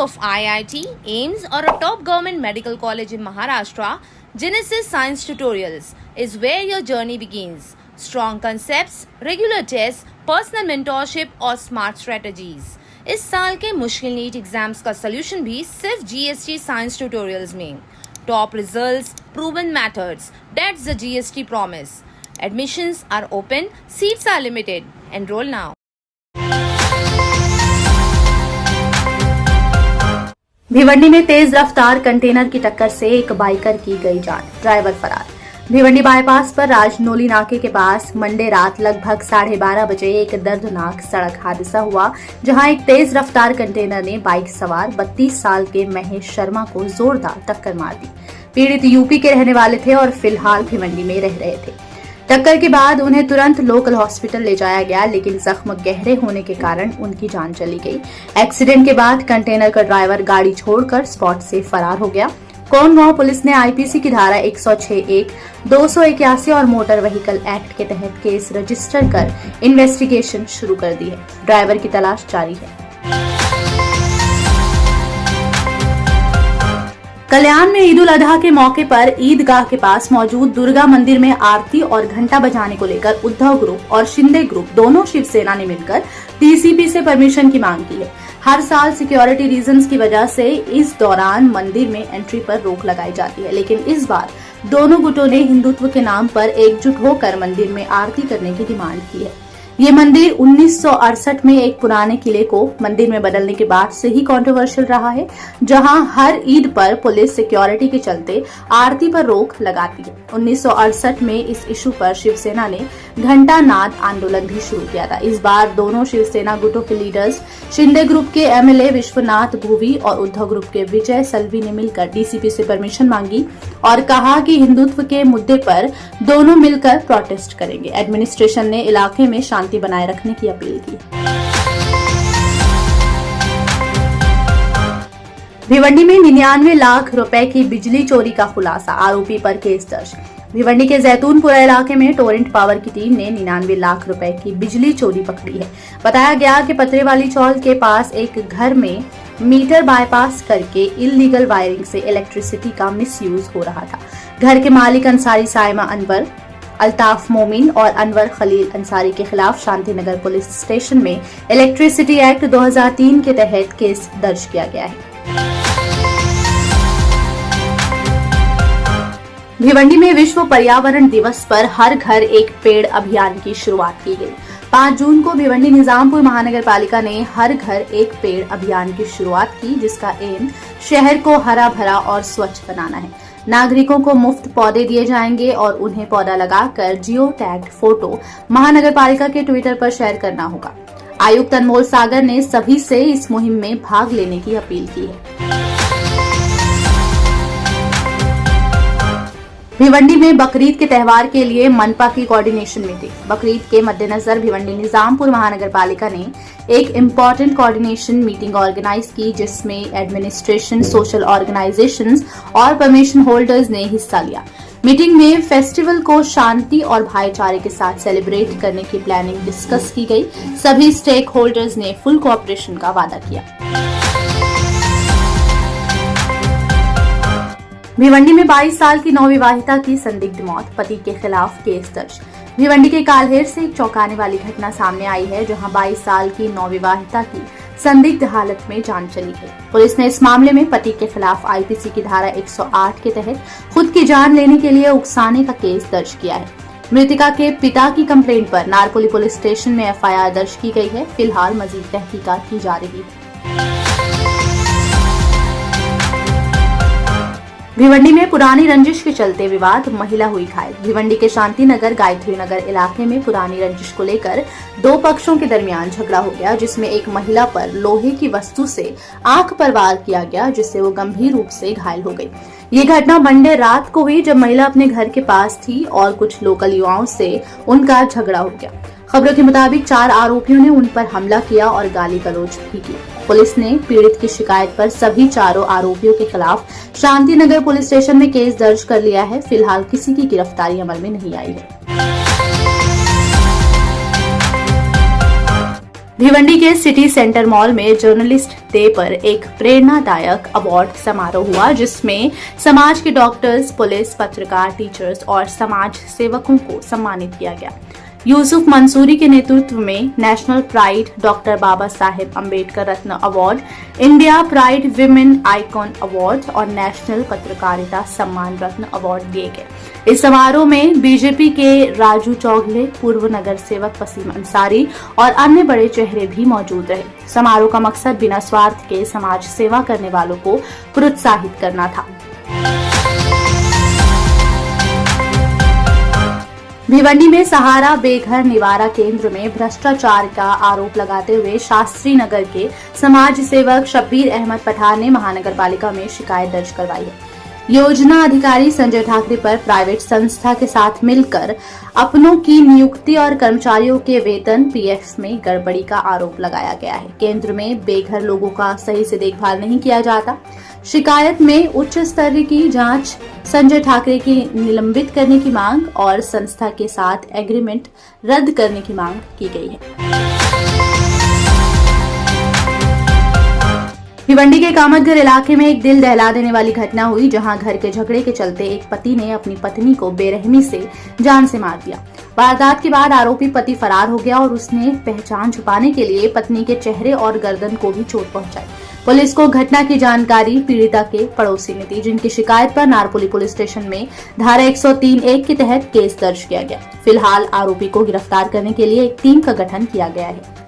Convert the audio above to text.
of IIT, AIIMS or a top government medical college in Maharashtra, Genesis Science Tutorials is where your journey begins. Strong concepts, regular tests, personal mentorship और smart strategies. इस साल के मुश्किल NEET exams का solution भी सिर्फ GST science tutorials में. Top results, proven methods, that's the GST promise. Admissions are open, seats are limited. Enroll now. Bhiwandi में तेज रफ्तार कंटेनर की टक्कर से एक बाइकर की गई जान, ड्राइवर फरार. भिवंडी बाईपास पर राजनोली नाके के पास मंडे रात लगभग 12:30 बजे एक दर्दनाक सड़क हादसा हुआ, जहां एक तेज रफ्तार कंटेनर ने बाइक सवार 32 साल के महेश शर्मा को जोरदार टक्कर मार दी. पीड़ित यूपी के रहने वाले थे और फिलहाल भिवंडी में रह रहे थे. टक्कर के बाद उन्हें तुरंत लोकल हॉस्पिटल ले जाया गया, लेकिन जख्म गहरे होने के कारण उनकी जान चली गई. एक्सीडेंट के बाद कंटेनर का ड्राइवर गाड़ी छोड़कर स्पॉट से फरार हो गया. कोंडगांव पुलिस ने IPC की धारा 106(1), 281 और मोटर व्हीकल एक्ट के तहत केस रजिस्टर कर इन्वेस्टिगेशन शुरू कर दी है. ड्राइवर की तलाश जारी है. कल्याण में ईद उल अजहा के मौके पर ईदगाह के पास मौजूद दुर्गा मंदिर में आरती और घंटा बजाने को लेकर उद्धव ग्रुप और शिंदे ग्रुप दोनों शिवसेना ने मिलकर DCP से परमिशन की मांग की है. हर साल सिक्योरिटी रीजंस की वजह से इस दौरान मंदिर में एंट्री पर रोक लगाई जाती है, लेकिन इस बार दोनों गुटों ने हिंदुत्व के नाम पर एकजुट होकर मंदिर में आरती करने की डिमांड की है. ये मंदिर 1968 में एक पुराने किले को मंदिर में बदलने के बाद से ही कंट्रोवर्शियल रहा है, जहां हर ईद पर पुलिस सिक्योरिटी के चलते आरती पर रोक लगाती है. 1968 में इस इशू पर शिवसेना ने घंटा नाद आंदोलन भी शुरू किया था. इस बार दोनों शिवसेना गुटों के लीडर्स शिंदे ग्रुप के MLA विश्वनाथ भुवी और उद्धव ग्रुप के विजय सलवी ने मिलकर DCP से परमिशन मांगी और कहा कि हिंदुत्व के मुद्दे पर दोनों मिलकर प्रोटेस्ट करेंगे. एडमिनिस्ट्रेशन ने इलाके में शांति बनाए रखने की अपील की. भिवंडी में 99 लाख रुपए की बिजली चोरी का खुलासा, आरोपी पर केस दर्ज. भिवंडी के जैतूनपुरा इलाके में टोरेंट पावर की टीम ने 99 लाख रुपए की बिजली चोरी पकड़ी है. बताया गया कि पत्रेवाली चौल के पास एक घर में मीटर बाईपास करके इल्लीगल वायरिंग से इलेक्ट्रिसिटी का मिसयूज हो रहा था. घर के मालिक अंसारी साइमा अनवर, अल्ताफ मोमिन और अनवर खलील अंसारी के खिलाफ शांतिनगर पुलिस स्टेशन में इलेक्ट्रिसिटी एक्ट 2003 के तहत केस दर्ज किया गया है. भिवंडी में विश्व पर्यावरण दिवस पर हर घर एक पेड़ अभियान की शुरुआत की गई. 5 जून को भिवंडी निजामपुर महानगर पालिका ने हर घर एक पेड़ अभियान की शुरुआत की, जिसका एम शहर को हरा भरा और स्वच्छ बनाना है. नागरिकों को मुफ्त पौधे दिए जाएंगे और उन्हें पौधा लगाकर जियो टैग्ड फोटो महानगर पालिका के ट्विटर पर शेयर करना होगा. आयुक्त अनमोल सागर ने सभी से इस मुहिम में भाग लेने की अपील की है. भिवंडी में बकरीद के त्योहार के लिए मनपा की कोऑर्डिनेशन मीटिंग. बकरीद के मद्देनजर भिवंडी निजामपुर महानगर पालिका ने एक इम्पोर्टेंट कोऑर्डिनेशन मीटिंग ऑर्गेनाइज की, जिसमें एडमिनिस्ट्रेशन, सोशल ऑर्गेनाइजेशंस और परमिशन होल्डर्स ने हिस्सा लिया. मीटिंग में फेस्टिवल को शांति और भाईचारे के साथ सेलिब्रेट करने की प्लानिंग डिस्कस की गई. सभी स्टेक होल्डर्स ने फुल कोऑपरेशन का वादा किया. भिवंडी में 22 साल की नवविवाहिता की संदिग्ध मौत, पति के खिलाफ केस दर्ज. भिवंडी के काल्हेर से एक चौंकाने वाली घटना सामने आई है, जहां 22 साल की नवविवाहिता की संदिग्ध हालत में जान चली गई. पुलिस ने इस मामले में पति के खिलाफ IPC की धारा 108 के तहत खुद की जान लेने के लिए उकसाने का केस दर्ज किया है. मृतका के पिता की कंप्लेंट पर नारकोली पुलिस स्टेशन में FIR दर्ज की गई है. फिलहाल मजीद तहकीकात की जा रही है. भिवंडी में पुरानी रंजिश के चलते विवाद, महिला हुई घायल. भिवंडी के शांतिनगर गायत्री नगर इलाके में पुरानी रंजिश को लेकर 2 पक्षों के दरमियान झगड़ा हो गया, जिसमें एक महिला पर लोहे की वस्तु से आंख पर वार किया गया, जिससे वो गंभीर रूप से घायल हो गई. ये घटना मंडे रात को हुई, जब महिला अपने घर के पास थी और कुछ लोकल युवाओं से उनका झगड़ा हो गया. खबरों के मुताबिक 4 आरोपियों ने उन पर हमला किया और गाली गलौज भी की. पुलिस ने पीड़ित की शिकायत पर सभी 4 आरोपियों के खिलाफ शांतिनगर पुलिस स्टेशन में केस दर्ज कर लिया है. फिलहाल किसी की गिरफ्तारी अमल में नहीं आई है. भिवंडी के सिटी सेंटर मॉल में जर्नलिस्ट डे पर एक प्रेरणादायक अवार्ड समारोह हुआ, जिसमें समाज के डॉक्टर्स, पुलिस, पत्रकार, टीचर्स और समाज सेवकों को सम्मानित किया गया। यूसुफ मंसूरी के नेतृत्व में national pride doctor Baba Saheb Ambedkar Ratna award, India pride women icon award और नेशनल पत्रकारिता सम्मान रत्न अवार्ड दिए गए। इस समारोह में बीजेपी के राजू चौगले, पूर्व नगर सेवक वसीम अंसारी और अन्य बड़े चेहरे भी मौजूद रहे। समारोह का मकसद बिना स्वार्थ के समाज सेवा करने वालों को प्रोत्साहित करना था। भिवंडी में सहारा बेघर निवारा केंद्र में भ्रष्टाचार का आरोप लगाते हुए शास्त्री नगर के समाज सेवक शब्बीर अहमद पठान ने महानगर पालिका में शिकायत दर्ज करवाई है। योजना अधिकारी संजय ठाकरे पर प्राइवेट संस्था के साथ मिलकर अपनों की नियुक्ति और कर्मचारियों के वेतन पीएफ में गड़बड़ी का आरोप लगाया गया है। केंद्र में बेघर लोगों का सही से देखभाल नहीं किया जाता। शिकायत में उच्च स्तरीय की जांच, संजय ठाकरे की निलंबित करने की मांग और संस्था के साथ एग्रीमेंट रद्द करने की मांग की गई है। भिवंडी के कामतघर इलाके में एक दिल दहला देने वाली घटना हुई, जहां घर के झगड़े के चलते एक पति ने अपनी पत्नी को बेरहमी से जान से मार दिया। वारदात के बाद आरोपी पति फरार हो गया और उसने पहचान छुपाने के लिए पत्नी के चेहरे और गर्दन को भी चोट पहुंचाई। पुलिस को घटना की जानकारी पीड़िता के पड़ोसी ने दी, जिनकी शिकायत पर नारपुली पुलिस स्टेशन में धारा 103(1) के तहत केस दर्ज किया गया। फिलहाल आरोपी को गिरफ्तार करने के लिए एक टीम का गठन किया गया है।